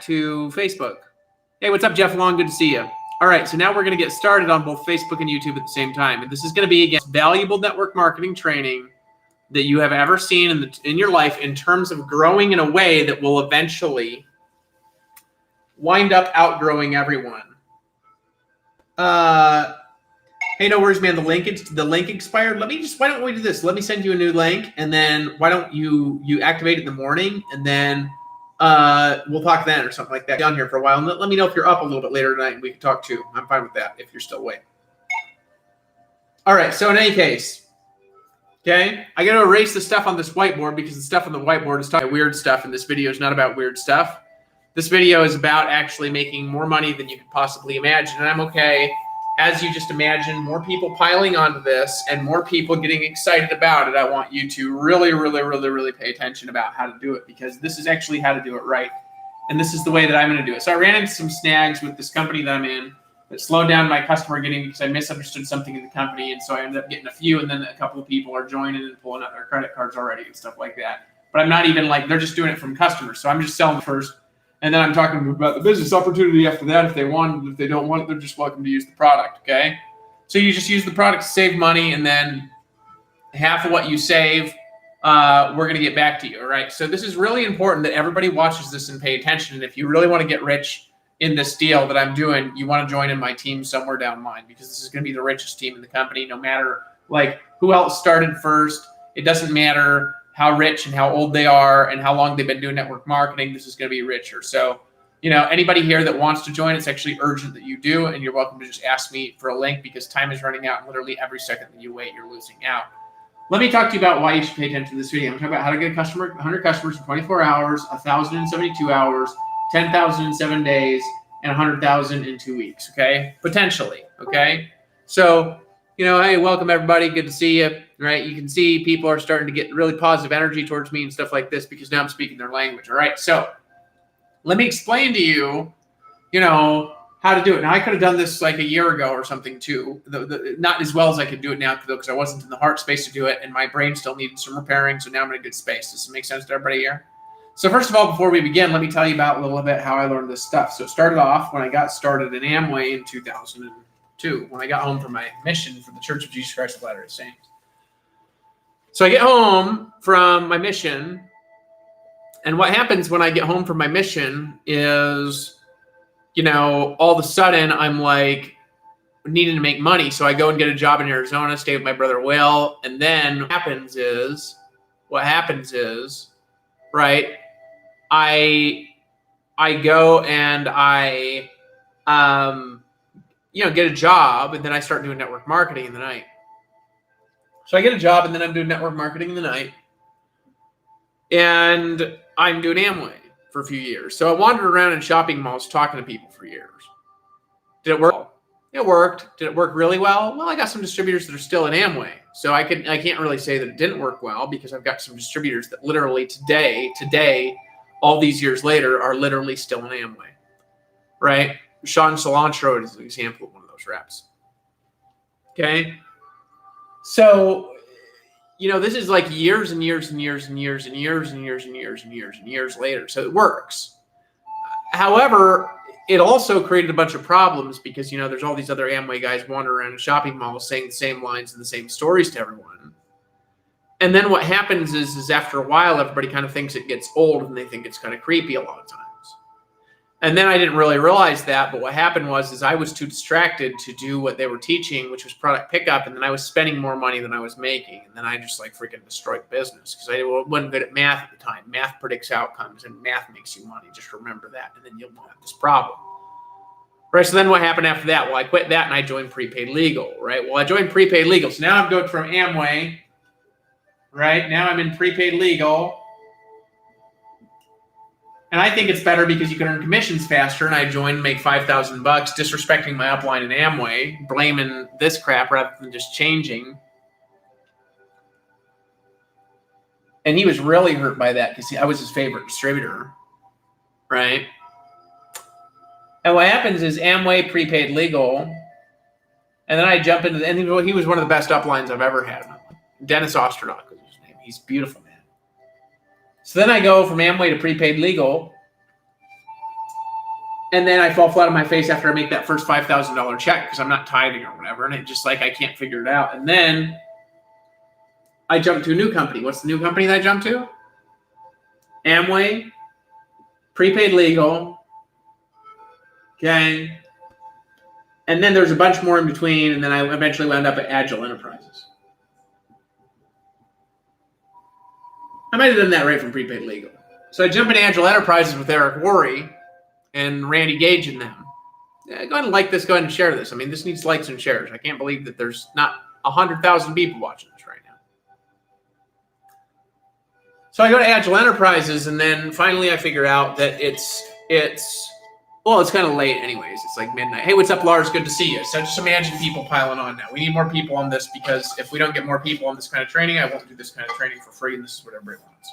to Facebook. Hey, what's up, Jeff Long? Good to see you. All right, so now we're going to get started on both Facebook and YouTube at the same time. And this is going to be, again, valuable network marketing training that you have ever seen in your life in terms of growing in a way that will eventually wind up outgrowing everyone. Hey, no worries, man. The link expired. Why don't we do this? Let me send you a new link, and then why don't you activate it in the morning, and then we'll talk then or something like that. Down here for a while, and let me know if you're up a little bit later tonight, and we can talk too. I'm fine with that if you're still awake. All right. So in any case, okay, I got to erase the stuff on this whiteboard because the stuff on the whiteboard is talking about weird stuff, and this video is not about weird stuff. This video is about actually making more money than you could possibly imagine, and I'm okay. As you just imagine, more people piling onto this and more people getting excited about it. I want you to really, really, really, really pay attention about how to do it, because this is actually how to do it right. And this is the way that I'm going to do it. So I ran into some snags with this company that I'm in that slowed down my customer getting because I misunderstood something in the company. And so I ended up getting a few, and then a couple of people are joining and pulling out their credit cards already and stuff like that. But I'm not even they're just doing it from customers. So I'm just selling first. And then I'm talking about the business opportunity after that. If they want it, if they don't want it, they're just welcome to use the product, okay? So you just use the product to save money, and then half of what you save, we're going to get back to you, all right? So this is really important that everybody watches this and pay attention. And if you really want to get rich in this deal that I'm doing, you want to join in my team somewhere down the line, because this is going to be the richest team in the company, no matter who else started first. It doesn't matter how rich and how old they are and how long they've been doing network marketing. This is going to be richer. So, anybody here that wants to join, it's actually urgent that you do, and you're welcome to just ask me for a link, because time is running out, and literally every second that you wait, you're losing out. Let me talk to you about why you should pay attention to this video. I'm talking about how to get 100 customers in 24 hours, 1,000 in 72 hours, 10,000 in 7 days, and 100,000 in 2 weeks, okay? Potentially, okay? So, hey, welcome everybody. Good to see you, right? You can see people are starting to get really positive energy towards me and stuff like this because now I'm speaking their language, all right? So let me explain to you, how to do it. Now, I could have done this a year ago or something too, not as well as I could do it now because I wasn't in the heart space to do it, and my brain still needed some repairing, so now I'm in a good space. Does this make sense to everybody here? So first of all, before we begin, let me tell you about a little bit how I learned this stuff. So it started off when I got started in Amway in 2002, when I got home from my mission for the Church of Jesus Christ of Latter-day Saints. So I get home from my mission, and what happens when I get home from my mission is, all of a sudden I'm needing to make money. So I go and get a job in Arizona, stay with my brother Will, and then what happens is, right, I go and I get a job, and then I start doing network marketing in the night. So I get a job, and then I'm doing network marketing in the night, and I'm doing Amway for a few years. So I wandered around in shopping malls talking to people for years. Did it work? It worked. Did it work really well? Well, I got some distributors that are still in Amway. So I can't really say that it didn't work well, because I've got some distributors that literally today, all these years later, are literally still in Amway, right? Sean Cilantro is an example of one of those reps. Okay. So, this is years and years and years and years and years and years and years and years and years later. So it works. However, it also created a bunch of problems because, there's all these other Amway guys wandering around in shopping malls saying the same lines and the same stories to everyone. And then what happens is after a while, everybody kind of thinks it gets old, and they think it's kind of creepy a lot of times. And then I didn't really realize that, but what happened was I was too distracted to do what they were teaching, which was product pickup, and then I was spending more money than I was making, and then I just freaking destroyed business because I wasn't good at math at the time. Math predicts outcomes, and math makes you money. Just remember that, and then you'll have this problem. Right, so then what happened after that? Well, I quit that, and I joined prepaid legal, right? Well, I joined prepaid legal, so now I'm going from Amway, right? Now I'm in prepaid legal. And I think it's better because you can earn commissions faster. And I joined, make $5,000, disrespecting my upline in Amway, blaming this crap rather than just changing. And he was really hurt by that because I was his favorite distributor, right? And what happens is Amway, prepaid legal, and then I jump into and he was one of the best uplines I've ever had. Dennis Osterdock was his name. He's beautiful, man. So then I go from Amway to prepaid legal, And then I fall flat on my face after I make that first $5,000 check because I'm not tithing or whatever. And it just like, I can't figure it out. And then I jump to a new company. What's the new company that I jumped to? Amway, prepaid legal. Okay. And then there's a bunch more in between. And then I eventually wound up at Agile Enterprises. I might have done that right from prepaid legal. So I jump into Agile Enterprises with Eric Worre and Randy Gage in them. Go ahead and like this. Go ahead and share this. I mean, this needs likes and shares. I can't believe that there's not 100,000 people watching this right now. So I go to Agile Enterprises, and then finally I figure out that it's kind of late anyways. It's like midnight. Hey, what's up, Lars? Good to see you. So just imagine people piling on now. We need more people on this because if we don't get more people on this kind of training, I won't do this kind of training for free, and this is what everybody wants.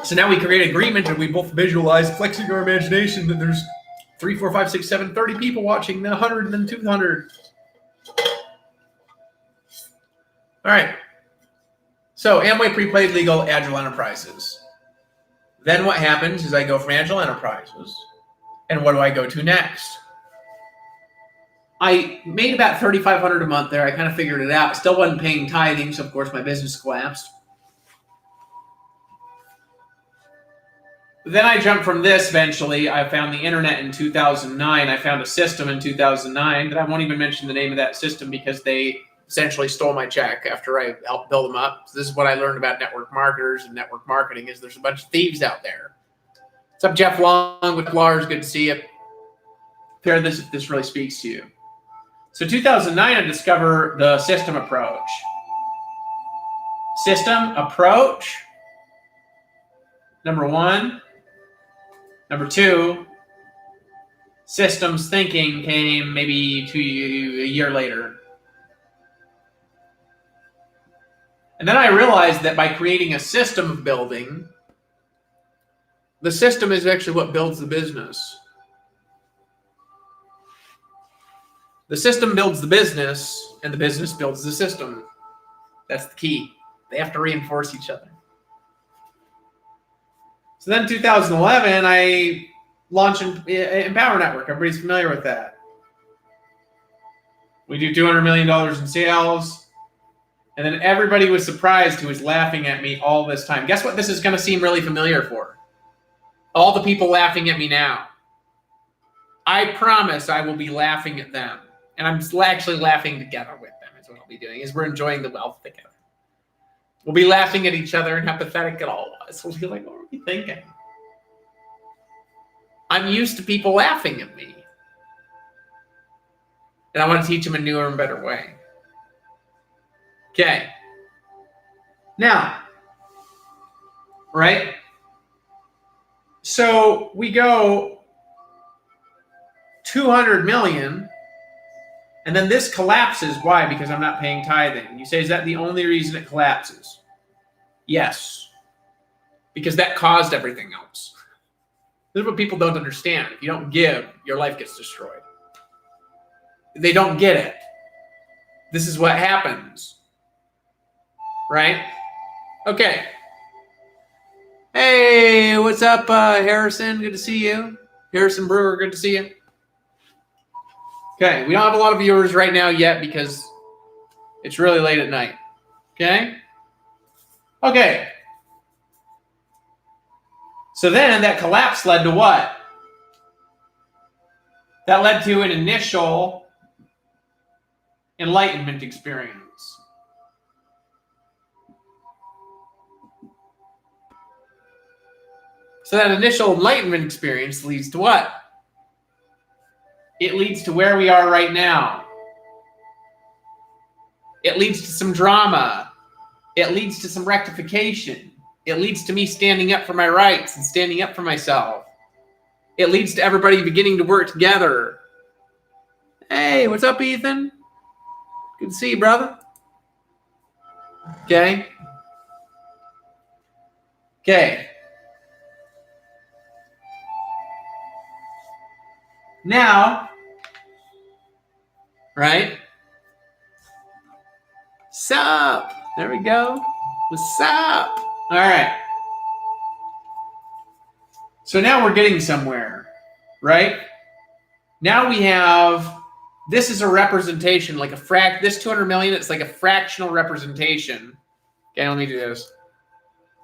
So now we create agreement and we both visualize, flexing our imagination, that there's 3, 4, 5, 6, 7, 30 people watching, then 100, and then 200. All right. So Amway, prepaid legal, Agile Enterprises. Then what happens is I go from Agile Enterprises, and what do I go to next? I made about $3,500 a month there. I kind of figured it out. Still wasn't paying tithing, so of course my business collapsed. Then I jumped from this eventually. I found the internet in 2009. I found a system in 2009 that I won't even mention the name of that system because they essentially stole my check after I helped build them up. So this is what I learned about network marketers and network marketing is there's a bunch of thieves out there. What's up, Jeff Long with Lars? Good to see you. Pair this if this really speaks to you. So 2009, I discover the system approach. System approach, number one. Number two, systems thinking came maybe a year later. And then I realized that by creating a system of building, the system is actually what builds the business. The system builds the business, and the business builds the system. That's the key. They have to reinforce each other. So then 2011, I launched Empower Network. Everybody's familiar with that. We do $200 million in sales. And then everybody was surprised who was laughing at me all this time. Guess what this is going to seem really familiar for? All the people laughing at me now. I promise I will be laughing at them. And I'm actually laughing together with them is what I'll be doing, is we're enjoying the wealth together. We'll be laughing at each other and how pathetic it all was. We'll be like, what were we thinking? I'm used to people laughing at me. And I want to teach them a newer and better way. Okay. Now, right? So we go 200 million, and then this collapses. Why? Because I'm not paying tithing. You say, is that the only reason it collapses? Yes. Because that caused everything else. This is what people don't understand. If you don't give, your life gets destroyed. They don't get it. This is what happens. Right? Okay. Hey, what's up, Harrison? Good to see you. Harrison Brewer, good to see you. Okay, we don't have a lot of viewers right now yet because it's really late at night. Okay? Okay. So then that collapse led to what? That led to an initial enlightenment experience. So that initial enlightenment experience leads to what? It leads to where we are right now. It leads to some drama. It leads to some rectification. It leads to me standing up for my rights and standing up for myself. It leads to everybody beginning to work together. Hey, what's up, Ethan? Good to see you, brother. Okay. Okay. Now, right? Sup? There we go. What's up? All right. So now we're getting somewhere, right? Now we have, this is a representation, like this 200 million, it's like a fractional representation. Okay, let me do this.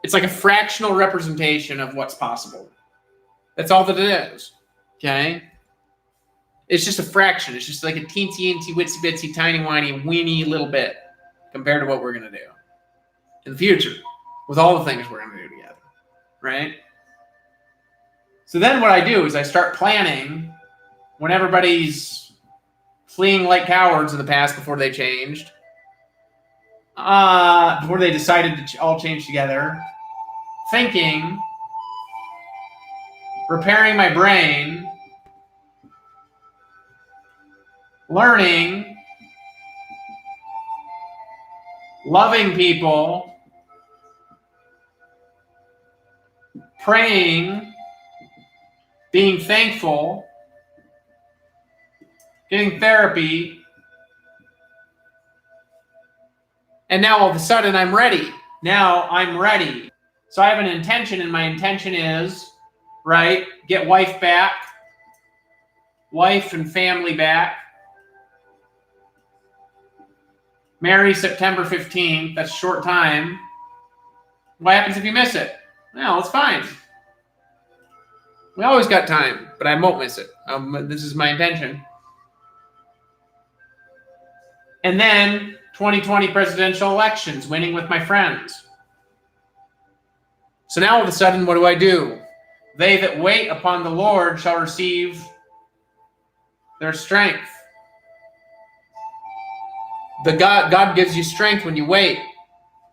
It's like a fractional representation of what's possible. That's all that it is, okay? It's just a fraction. It's just like a teensy-incy, witsy-bitsy, tiny-whiny, weeny little bit compared to what we're going to do in the future with all the things we're going to do together, right? So then what I do is I start planning when everybody's fleeing like cowards in the past before they changed, before they decided to all change together, thinking, repairing my brain, learning, loving people, praying, being thankful, getting therapy, and now all of a sudden I'm ready. Now I'm ready. So I have an intention, and my intention is, right, get wife back, wife and family back, marry September 15th, that's a short time. What happens if you miss it? Well, it's fine. We always got time, but I won't miss it. This is my intention. And then 2020 presidential elections, winning with my friends. So now all of a sudden, what do? They that wait upon the Lord shall receive their strength. God gives you strength when you wait.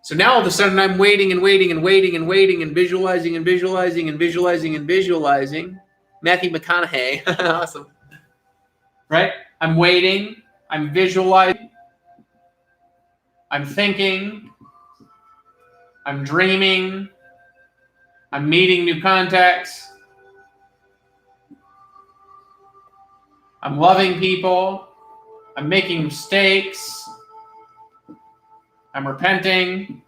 So now all of a sudden I'm waiting and waiting and waiting and waiting and visualizing and visualizing and visualizing and visualizing. Matthew McConaughey. Awesome. Right? I'm waiting. I'm visualizing. I'm thinking. I'm dreaming. I'm meeting new contacts. I'm loving people. I'm making mistakes. I'm repenting.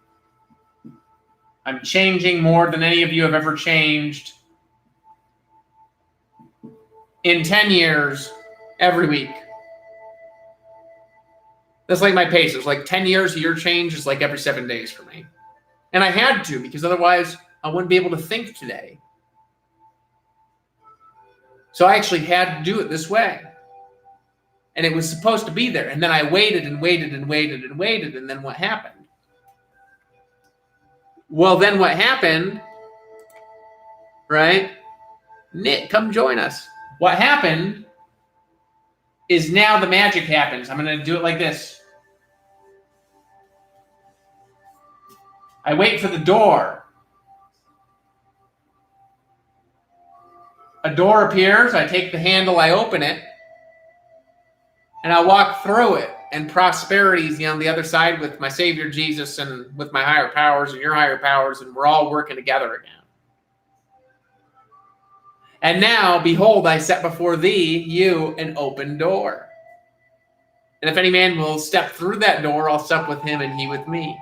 I'm changing more than any of you have ever changed. In 10 years, every week. That's like my pace. It's like 10 years, a year change is like every 7 days for me. And I had to, because otherwise I wouldn't be able to think today. So I actually had to do it this way. And it was supposed to be there. And then I waited and waited and waited and waited. And then what happened? Well, then what happened, right? Nick, come join us. What happened is now the magic happens. I'm going to do it like this. I wait for the door. A door appears. I take the handle. I open it. And I walk through it, and prosperity is on the other side with my Savior Jesus and with my higher powers and your higher powers, and we're all working together again. And now, behold, I set before thee, you, an open door. And if any man will step through that door, I'll sup with him and he with me.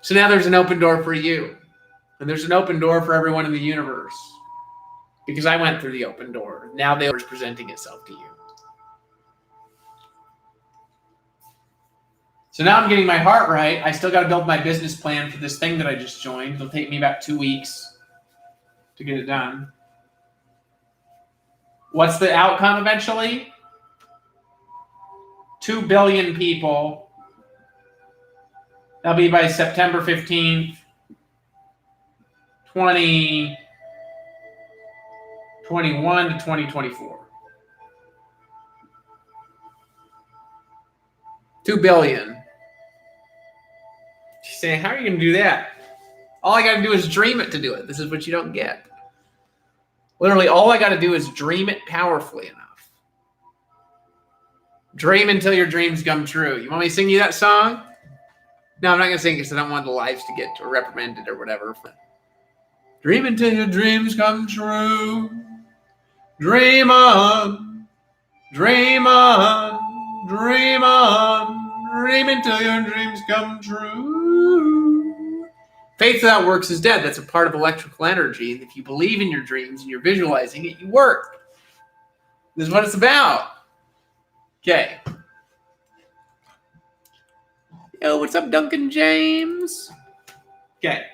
So now there's an open door for you. And there's an open door for everyone in the universe. Because I went through the open door. Now the door is presenting itself to you. So now I'm getting my heart right. I still got to build my business plan for this thing that I just joined. It'll take me about 2 weeks to get it done. What's the outcome eventually? 2 billion people. That'll be by September 15th, 2021 to 2024. 2 billion. She's saying, how are you going to do that? All I got to do is dream it to do it. This is what you don't get. Literally, all I got to do is dream it powerfully enough. Dream until your dreams come true. You want me to sing you that song? No, I'm not going to sing it because I don't want the lives to get reprimanded or whatever. Dream until your dreams come true. Dream on, dream on, dream on, Dream until your dreams come true. Faith without works is dead. That's a part of electrical energy. And if you believe in your dreams and you're visualizing it, you work. This is what it's about. Okay. Yo, what's up, Duncan James? Okay.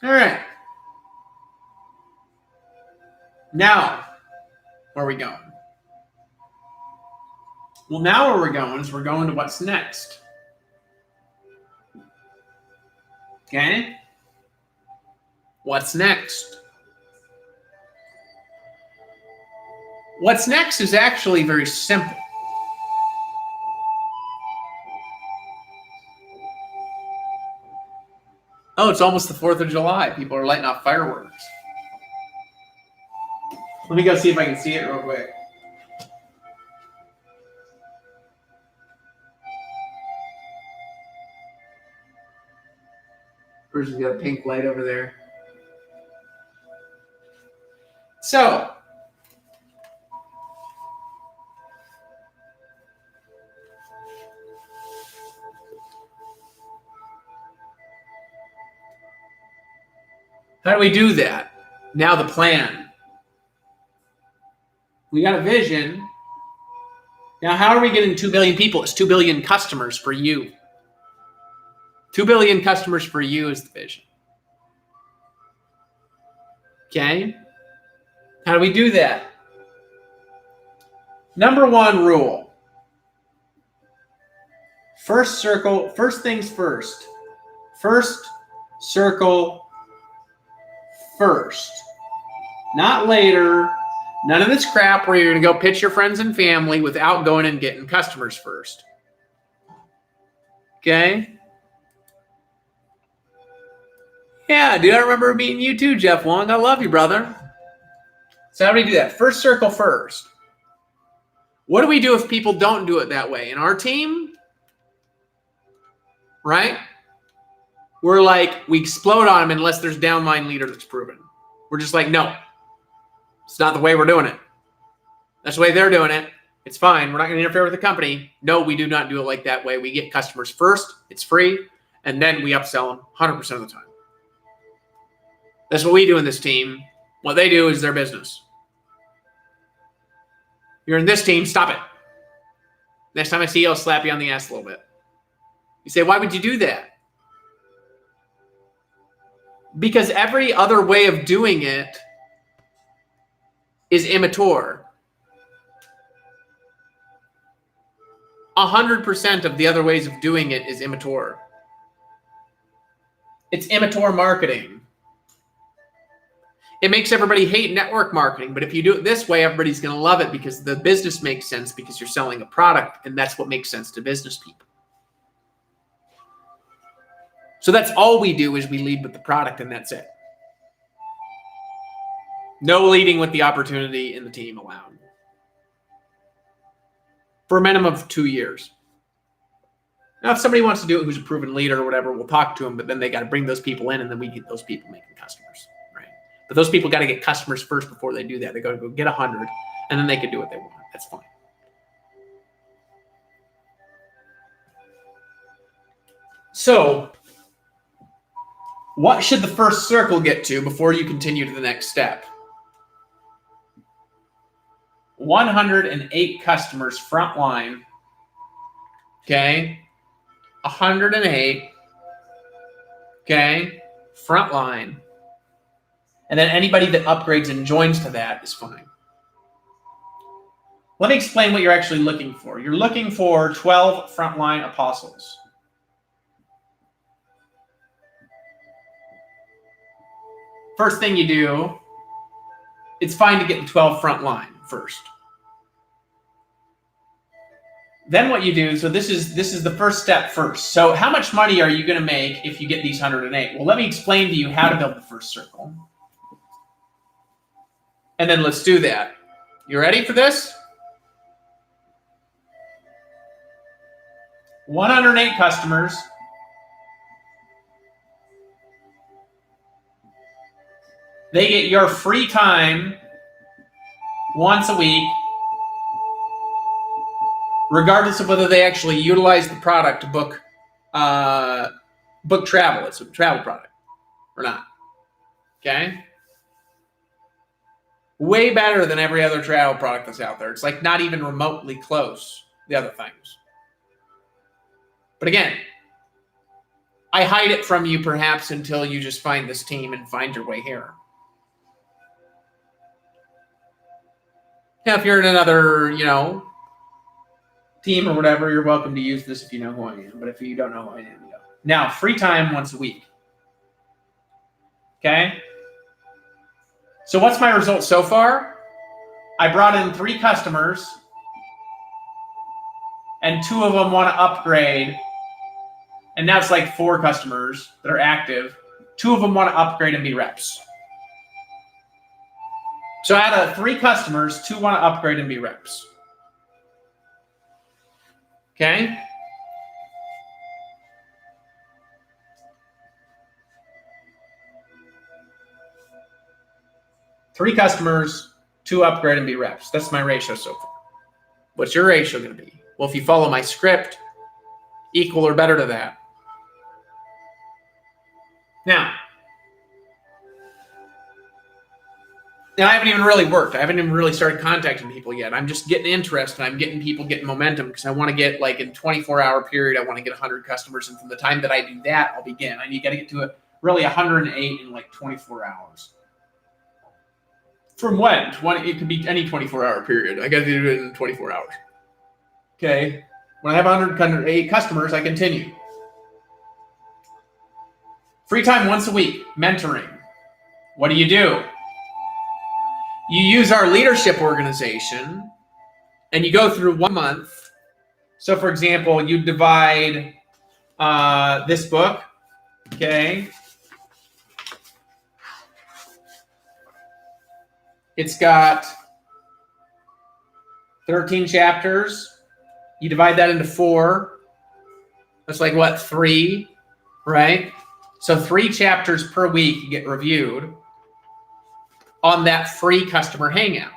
All right. Now, where are we going? Well, now where we're going is we're going to what's next. Okay? What's next? What's next is actually very simple. Oh, it's almost the 4th of July. People are lighting off fireworks. Let me go see if I can see it real quick. Person's got a pink light over there. So, how do we do that? Now the plan. We got a vision. Now, how are we getting 2 billion people? It's 2 billion customers for you. 2 billion customers for you is the vision. Okay? How do we do that? Number 1 rule. First things first. First circle first. Not later. None of this crap where you're going to go pitch your friends and family without going and getting customers first. Okay? Yeah, dude, I remember meeting you too, Jeff Wong. I love you, brother. So how do we do that? First circle first. What do we do if people don't do it that way? In our team, right? We're like, we explode on them unless there's downline leader that's proven. We're just like, no. It's not the way we're doing it. That's the way they're doing it. It's fine. We're not going to interfere with the company. No, we do not do it like that way. We get customers first. It's free. And then we upsell them 100% of the time. That's what we do in this team. What they do is their business. You're in this team. Stop it. Next time I see you, I'll slap you on the ass a little bit. You say, why would you do that? Because every other way of doing it is immature. 100% of the other ways of doing it is immature. It's immature marketing. It makes everybody hate network marketing, but if you do it this way, everybody's going to love it because the business makes sense because you're selling a product, and that's what makes sense to business people. So that's all we do is we lead with the product, and that's it. No leading with the opportunity in the team allowed. For a minimum of 2 years. Now, if somebody wants to do it who's a proven leader or whatever, we'll talk to them, but then they got to bring those people in, and then we get those people making customers, right? But those people got to get customers first before they do that. They got to go get 100, and then they can do what they want. That's fine. So, what should the first circle get to before you continue to the next step? 108 customers frontline. Okay. 108. Okay. Frontline. And then anybody that upgrades and joins to that is fine. Let me explain what you're actually looking for. You're looking for 12 frontline apostles. First thing you do, it's fine to get the 12 frontline first. Then what you do, so this is the first step first. So how much money are you going to make if you get these 108? Well, let me explain to you how to build the first circle. And then let's do that. You ready for this? 108 customers. They get your free time once a week. regardless of whether they actually utilize the product to book travel. It's a travel product or not. Okay? Way better than every other travel product that's out there. It's like not even remotely close, the other things. But again, I hide it from you perhaps until you just find this team and find your way here. Now, if you're in another, team or whatever, you're welcome to use this if you know who I am. But if you don't know who I am, you don't. Now, free time once a week. Okay? So what's my result so far? I brought in 3 customers, and 2 of them want to upgrade. And now it's like 4 customers that are active. 2 of them want to upgrade and be reps. So out of 3 customers, 2 want to upgrade and be reps. Okay? Three customers, 2 upgrade and be reps. That's my ratio so far. What's your ratio going to be? Well, if you follow my script, equal or better to that. Now, and I haven't even really worked. I haven't even really started contacting people yet. I'm just getting interest, and I'm getting people getting momentum because I want to get, like, in 24-hour period, I want to get 100 customers. And from the time that I do that, I'll begin. You got to get to really 108 in, like, 24 hours. From when? It could be any 24-hour period. I got to do it in 24 hours. Okay. When I have 108 customers, I continue. Free time once a week, mentoring. What do? You use our leadership organization, and you go through 1 month. So, for example, you divide this book, okay? It's got 13 chapters. You divide that into 4. That's like, what, 3, right? So 3 chapters per week get reviewed on that free customer hangout.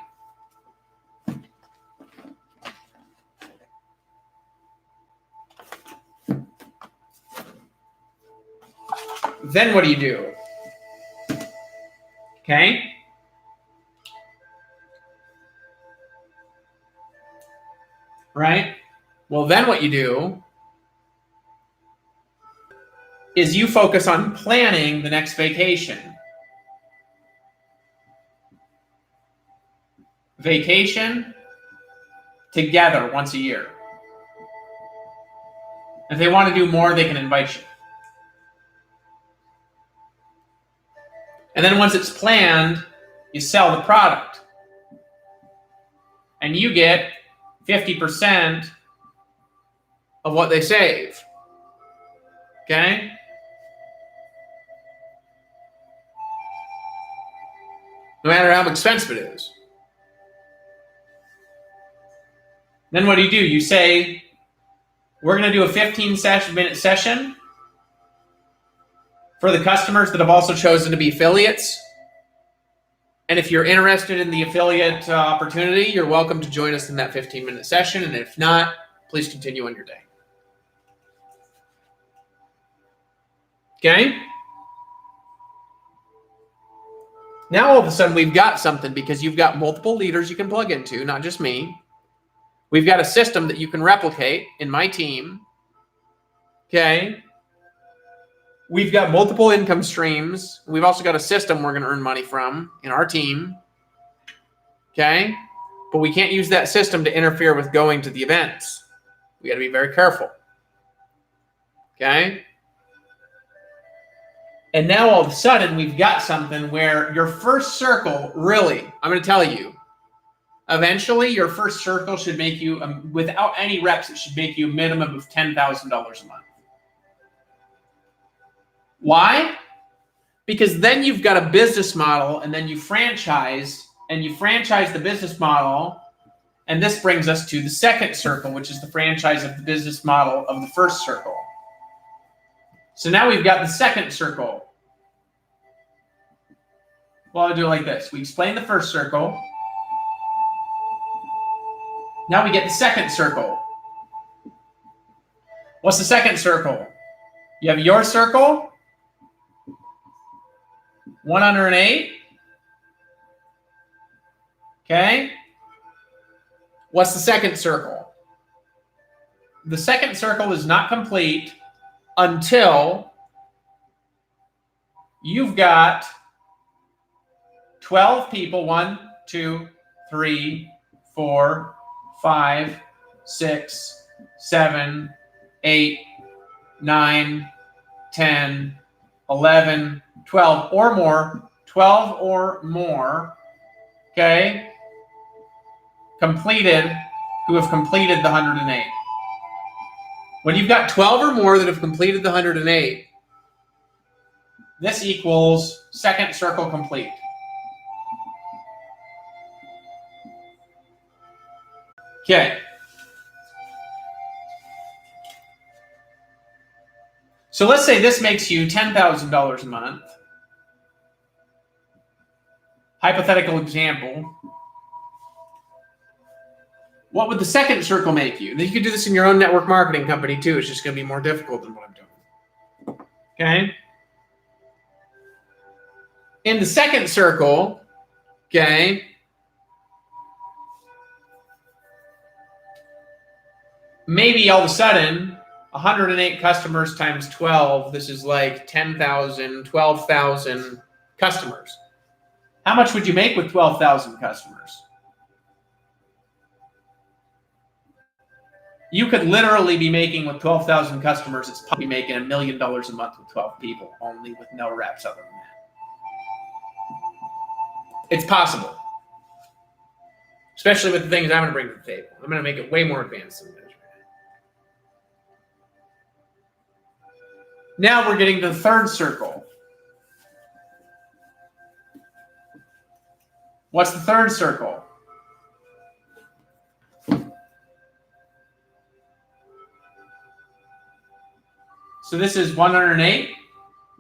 Then what do you do? Okay? Right? Well, then what you do is you focus on planning the next vacation. Vacation together once a year. If they want to do more, they can invite you. And then once it's planned, you sell the product. And you get 50% of what they save. Okay? No matter how expensive it is. Then what do? You say, we're going to do a 15-minute session for the customers that have also chosen to be affiliates. And if you're interested in the affiliate opportunity, you're welcome to join us in that 15-minute session. And if not, please continue on your day. Okay? Now all of a sudden we've got something because you've got multiple leaders you can plug into, not just me. We've got a system that you can replicate in my team. Okay? We've got multiple income streams. We've also got a system we're going to earn money from in our team. Okay? But we can't use that system to interfere with going to the events. We got to be very careful. Okay? And now all of a sudden we've got something where your first circle, really, I'm going to tell you, eventually your first circle should make you, without any reps, it should make you a minimum of $10,000 a month. Why? Because then you've got a business model, and then you franchise the business model, and this brings us to the second circle, which is the franchise of the business model of the first circle. So now we've got the second circle. Well, I'll do it like this. We explain the first circle. Now we get the second circle. What's the second circle? You have your circle, 108. Okay. What's the second circle? The second circle is not complete until you've got 12 people, 1, 2, 3, 4, 5, 6, 7, 8, 9, 10, 11, 12 or more, 12 or more, okay, who have completed the 108. When you've got 12 or more that have completed the 108, this equals second circle complete. Okay. So let's say this makes you $10,000 a month. Hypothetical example. What would the second circle make you? You could do this in your own network marketing company too. It's just going to be more difficult than what I'm doing. Okay. In the second circle, okay, maybe all of a sudden, 108 customers times 12, this is like 10,000, 12,000 customers. How much would you make with 12,000 customers? You could literally be making with 12,000 customers, it's probably making $1 million a month with 12 people, only with no reps other than that. It's possible. Especially with the things I'm going to bring to the table. I'm going to make it way more advanced than this. Now we're getting to the third circle. What's the third circle? So this is 108.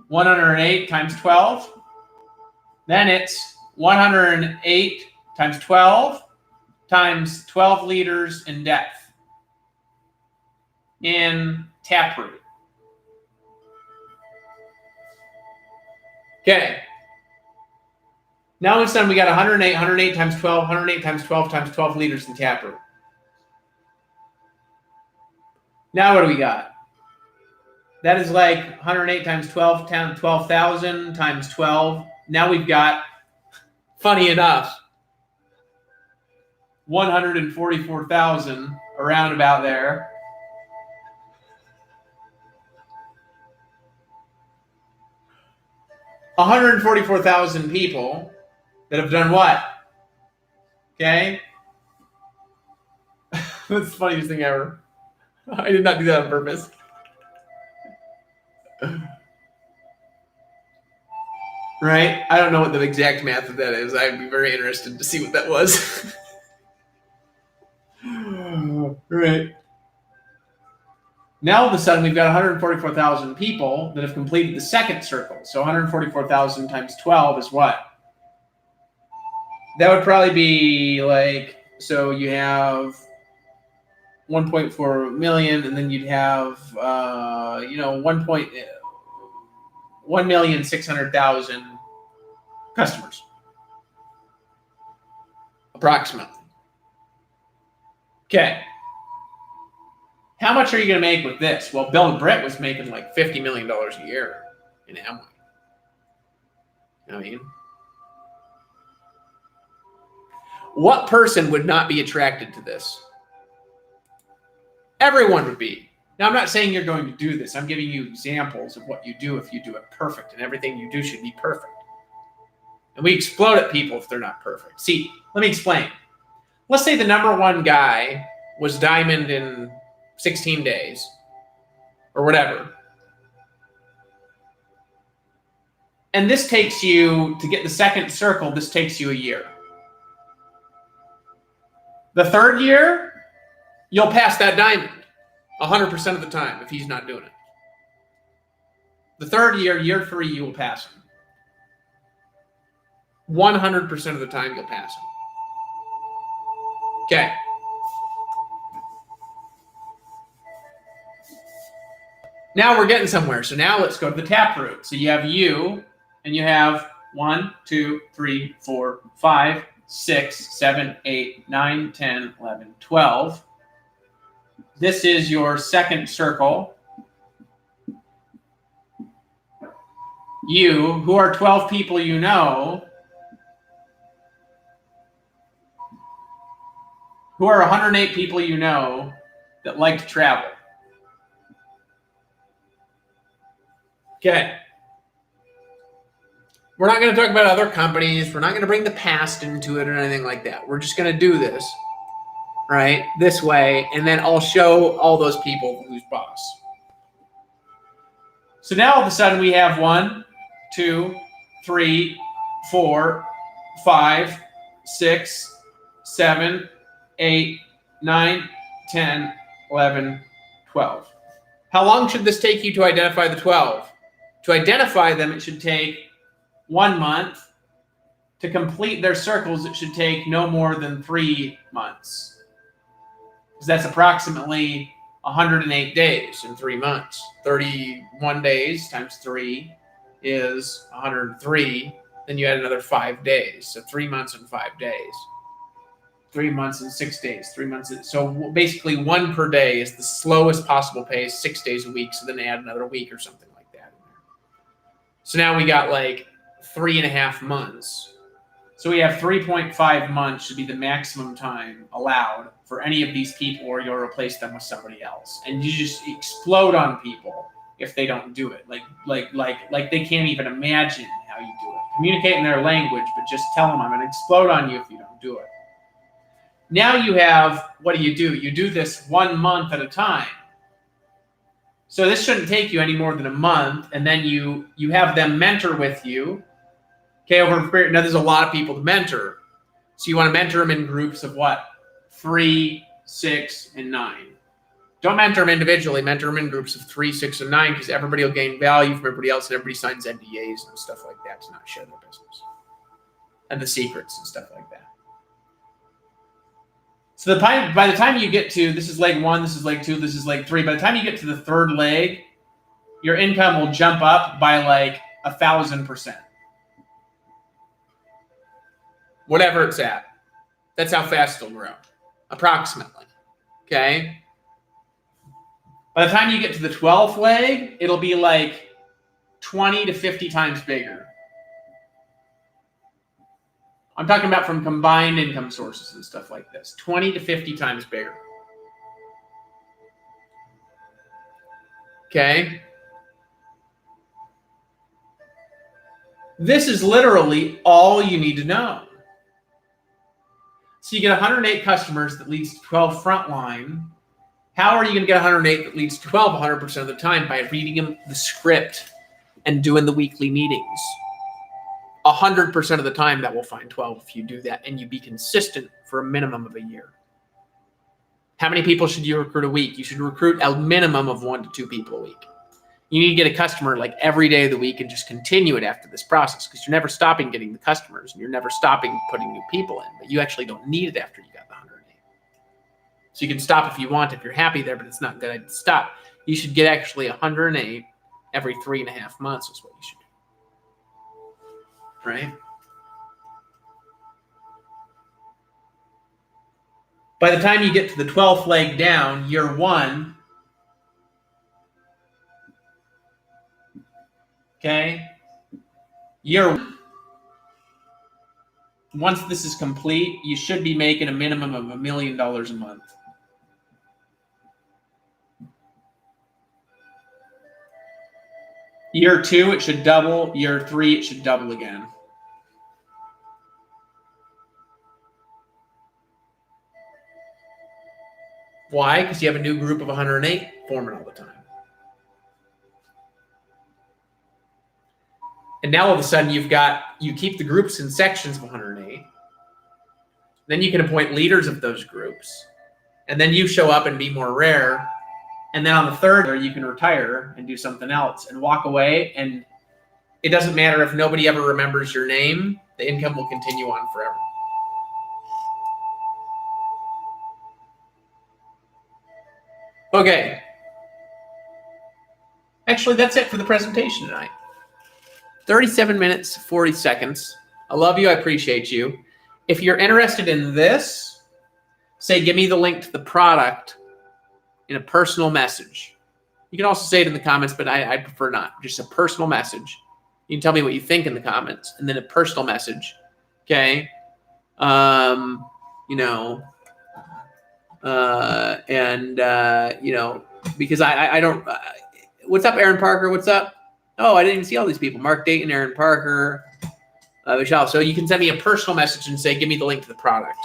108 times 12. Then it's 108 times 12 times 12 liters in depth in taproot. Okay. Now it's done. We got 108 times 12, 108 times 12 times 12 liters in taproot. Now what do we got? That is like 108 times 12, 12,000 times 12. Now we've got, funny enough, 144,000 around about there. $144,000 people that have done what? Okay? That's the funniest thing ever. I did not do that on purpose. Right? I don't know what the exact math of that is. I'd be very interested to see what that was. Right. Now all of a sudden we've got 144,000 people that have completed the second circle. So 144,000 times 12 is what? That would probably be like, so you have 1.4 million, and then you'd have, 1,600,000 customers, approximately. Okay. How much are you going to make with this? Well, Bill and Britt was making like $50 million a year in Amway. You know what I mean? What person would not be attracted to this? Everyone would be. Now, I'm not saying you're going to do this. I'm giving you examples of what you do if you do it perfect, and everything you do should be perfect. And we explode at people if they're not perfect. See, let me explain. Let's say the number one guy was diamond in 16 days or whatever. And this takes you, to get the second circle, this takes you a year. The third year, you'll pass that diamond 100% of the time if he's not doing it. The third year, year 3, you will pass him. 100% of the time, you'll pass him. Okay. Now we're getting somewhere. So now let's go to the taproot. So you have you, and you have 1, 2, 3, 4, 5, 6, 7, 8, 9, 10, 11, 12. This is your second circle. You, who are 12 people you know, who are 108 people you know that like to travel. Okay. We're not going to talk about other companies. We're not going to bring the past into it or anything like that. We're just going to do this, right, this way, and then I'll show all those people who's boss. So now all of a sudden we have 1, 2, 3, 4, 5, 6, 7, 8, 9, 10, 11, 12. How long should this take you to identify the 12? To identify them, it should take 1 month. To complete their circles, it should take no more than 3 months. Because that's approximately 108 days in 3 months. 31 days times 3 is 103. Then you add another 5 days. So 3 months and 5 days. 3 months and 6 days. 3 months. So basically 1 per day is the slowest possible pace, 6 days a week. So then add another week or something like that in there. So now we got like 3.5 months. So we have 3.5 months should be the maximum time allowed for any of these people, or you'll replace them with somebody else. And you just explode on people if they don't do it. Like they can't even imagine how you do it. Communicate in their language, but just tell them I'm going to explode on you if you don't do it. Now you have, what do? You do this 1 month at a time. So this shouldn't take you any more than a month, and then you have them mentor with you. Okay, now there's a lot of people to mentor. So you want to mentor them in groups of what? 3, 6, and 9. Don't mentor them individually. Mentor them in groups of 3, 6, and 9 because everybody will gain value from everybody else, and everybody signs NDAs and stuff like that to not share their business. And the secrets and stuff like that. So by the time you get to, this is leg 1, this is leg 2, this is leg 3. By the time you get to the third leg, your income will jump up by like 1,000%. Whatever it's at. That's how fast it'll grow. Approximately. Okay? By the time you get to the 12th leg, it'll be like 20 to 50 times bigger. I'm talking about from combined income sources and stuff like this. 20 to 50 times bigger. Okay? This is literally all you need to know. So you get 108 customers that leads to 12 frontline. How are you going to get 108 that leads to 12 100% of the time? By reading them the script and doing the weekly meetings. 100% of the time that will find 12 if you do that and you be consistent for a minimum of a year. How many people should you recruit a week? You should recruit a minimum of 1 to 2 people a week. You need to get a customer like every day of the week and just continue it after this process because you're never stopping getting the customers and you're never stopping putting new people in, but you actually don't need it after you got the 108. So you can stop if you want, if you're happy there, but it's not good to stop. You should get actually 108 every 3.5 months is what you should do. Right? By the time you get to the 12th leg down, year 1, okay, once this is complete, you should be making a minimum of $1 million a month. Year 2, it should double. Year 3, it should double again. Why? Because you have a new group of 108 forming all the time. And now all of a sudden you keep the groups in sections of 108. Then you can appoint leaders of those groups. And then you show up and be more rare. And then on the third, you can retire and do something else and walk away. And it doesn't matter if nobody ever remembers your name. The income will continue on forever. Okay. Actually, that's it for the presentation tonight. 37 minutes, 40 seconds. I love you. I appreciate you. If you're interested in this, say, give me the link to the product in a personal message. You can also say it in the comments, but I prefer not. Just a personal message. You can tell me what you think in the comments, and then a personal message. Okay. You know, you know, because I don't. What's up, Aaron Parker? What's up? Oh, I didn't even see all these people. Mark Dayton, Aaron Parker, Michelle. So you can send me a personal message and say, give me the link to the product.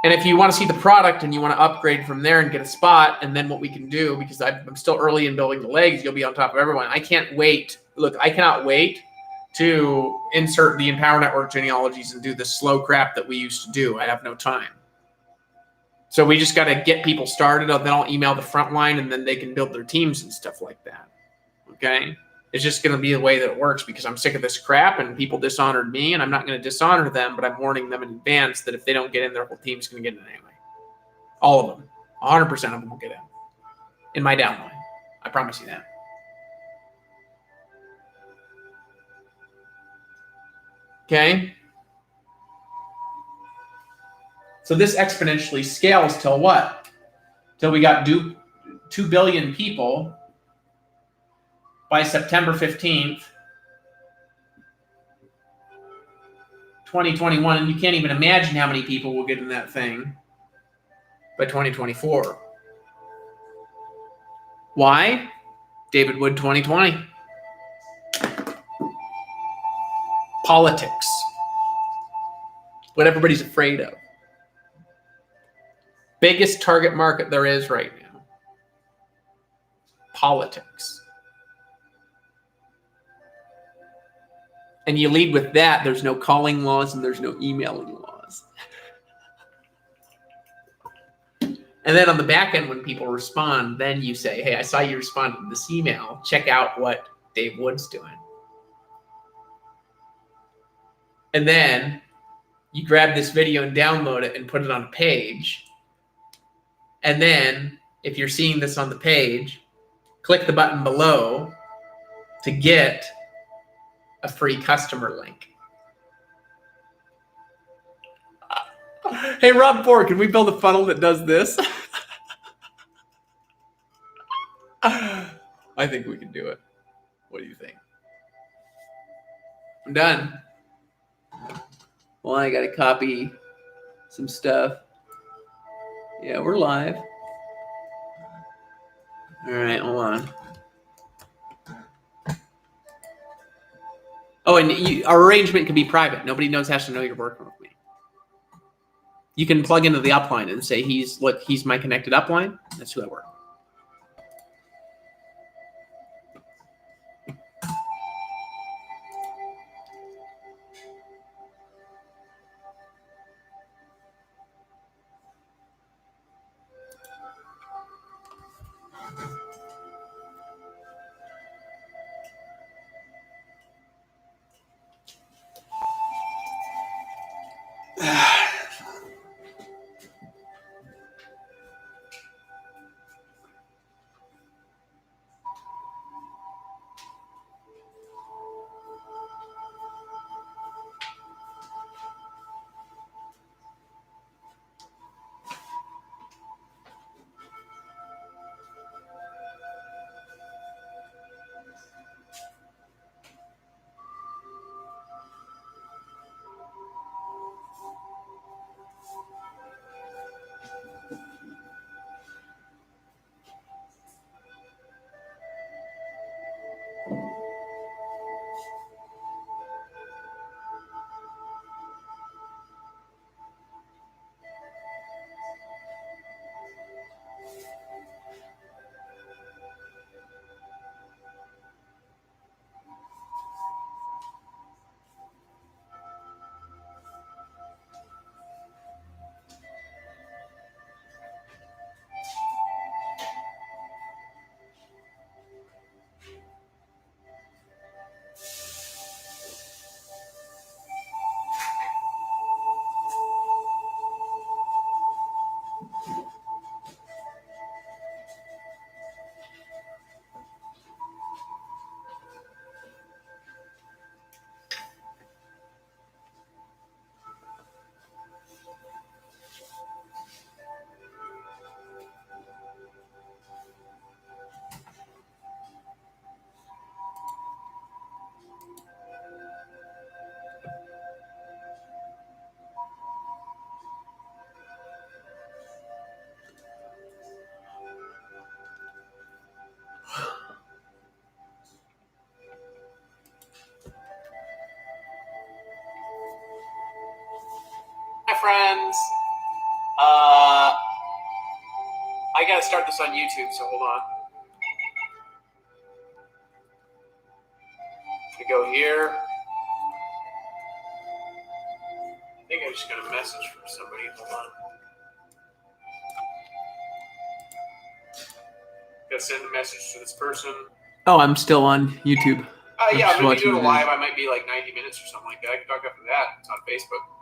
And if you want to see the product and you want to upgrade from there and get a spot, and then what we can do, because I'm still early in building the legs, you'll be on top of everyone. I can't wait. Look, I cannot wait to insert the Empower Network genealogies and do the slow crap that we used to do. I have no time. So we just got to get people started. Then I'll email the front line, and then they can build their teams and stuff like that. Okay? It's just going to be the way that it works, because I'm sick of this crap and people dishonored me, and I'm not going to dishonor them, but I'm warning them in advance that if they don't get in, their whole team's going to get in anyway. All of them. 100% of them will get in my downline. I promise you that. Okay? So this exponentially scales till what? Till we got 2 billion people by September 15th, 2021, and you can't even imagine how many people will get in that thing by 2024. Why? David Wood 2020. Politics. What everybody's afraid of. Biggest target market there is right now. Politics. And you lead with that, there's no calling laws and there's no emailing laws. And then on the back end, when people respond, then you say, hey, I saw you responded to this email. Check out what Dave Wood's doing. And then you grab this video and download it and put it on a page. And then if you're seeing this on the page, click the button below to get a free customer link. Hey, Rob Ford, can we build a funnel that does this? I think we can do it. What do you think? I'm done. Well, I got to copy some stuff. Yeah, we're live. All right, hold on. Oh, and our arrangement can be private. Nobody has to know you're working with me. You can plug into the upline and say, he's my connected upline. That's who I work with. friends. I gotta start this on YouTube, so hold on. I go here. I think I just got a message from somebody. Hold on. Gotta send a message to this person. Oh, I'm still on YouTube. Yeah, I'm gonna be doing a live. I might be like 90 minutes or something like that. I can talk after that. It's on Facebook.